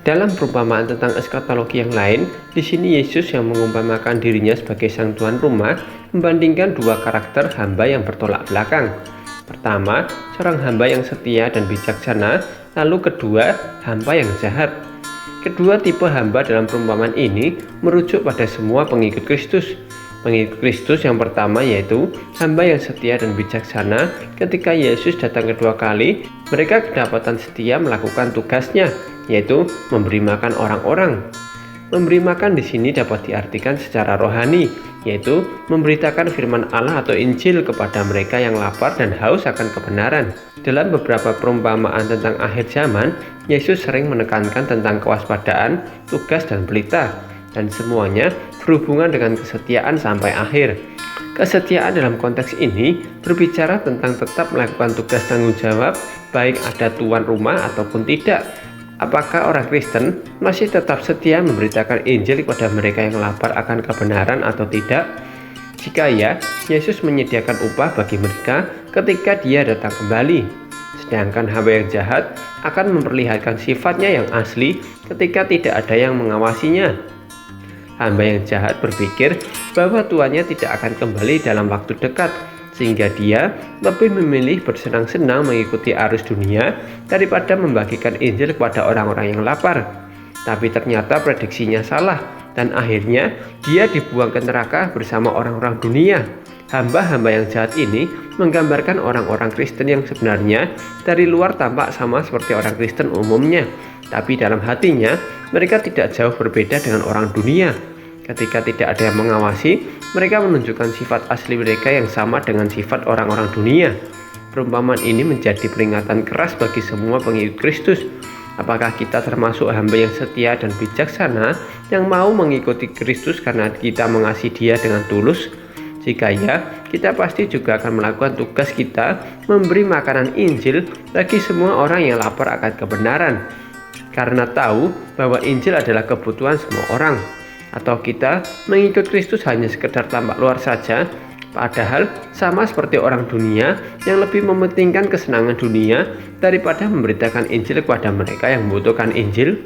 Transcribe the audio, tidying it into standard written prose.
Dalam perumpamaan tentang eskatologi yang lain, di sini Yesus yang mengumpamakan dirinya sebagai sang tuan rumah membandingkan dua karakter hamba yang bertolak belakang. Pertama, seorang hamba yang setia dan bijaksana, lalu kedua, hamba yang jahat. Kedua tipe hamba dalam perumpamaan ini merujuk pada semua pengikut Kristus. Pengikut Kristus yang pertama yaitu hamba yang setia dan bijaksana. Ketika Yesus datang kedua kali, mereka kedapatan setia melakukan tugasnya, yaitu memberi makan orang-orang. Memberi makan di sini dapat diartikan secara rohani, yaitu memberitakan firman Allah atau Injil kepada mereka yang lapar dan haus akan kebenaran. Dalam beberapa perumpamaan tentang akhir zaman, Yesus sering menekankan tentang kewaspadaan, tugas, dan pelita, dan semuanya berhubungan dengan kesetiaan sampai akhir. Kesetiaan dalam konteks ini berbicara tentang tetap melakukan tugas tanggung jawab, baik ada tuan rumah ataupun tidak. Apakah orang Kristen masih tetap setia memberitakan Injil kepada mereka yang lapar akan kebenaran atau tidak? Jika ya, Yesus menyediakan upah bagi mereka ketika Dia datang kembali. Sedangkan hamba yang jahat akan memperlihatkan sifatnya yang asli ketika tidak ada yang mengawasinya. Hamba yang jahat berpikir bahwa tuannya tidak akan kembali dalam waktu dekat, sehingga dia lebih memilih bersenang-senang mengikuti arus dunia daripada membagikan Injil kepada orang-orang yang lapar. Tapi ternyata prediksinya salah, dan akhirnya dia dibuang ke neraka bersama orang-orang dunia. Hamba-hamba yang jahat ini menggambarkan orang-orang Kristen yang sebenarnya dari luar tampak sama seperti orang Kristen umumnya, tapi dalam hatinya mereka tidak jauh berbeda dengan orang dunia. Ketika tidak ada yang mengawasi, mereka menunjukkan sifat asli mereka yang sama dengan sifat orang-orang dunia. Perumpamaan ini menjadi peringatan keras bagi semua pengikut Kristus. Apakah kita termasuk hamba yang setia dan bijaksana yang mau mengikuti Kristus karena kita mengasihi Dia dengan tulus? Jika ya, kita pasti juga akan melakukan tugas kita memberi makanan Injil bagi semua orang yang lapar akan kebenaran. Karena tahu bahwa Injil adalah kebutuhan semua orang. Atau kita mengikut Kristus hanya sekedar tampak luar saja, padahal sama seperti orang dunia yang lebih mementingkan kesenangan dunia daripada memberitakan Injil kepada mereka yang membutuhkan Injil.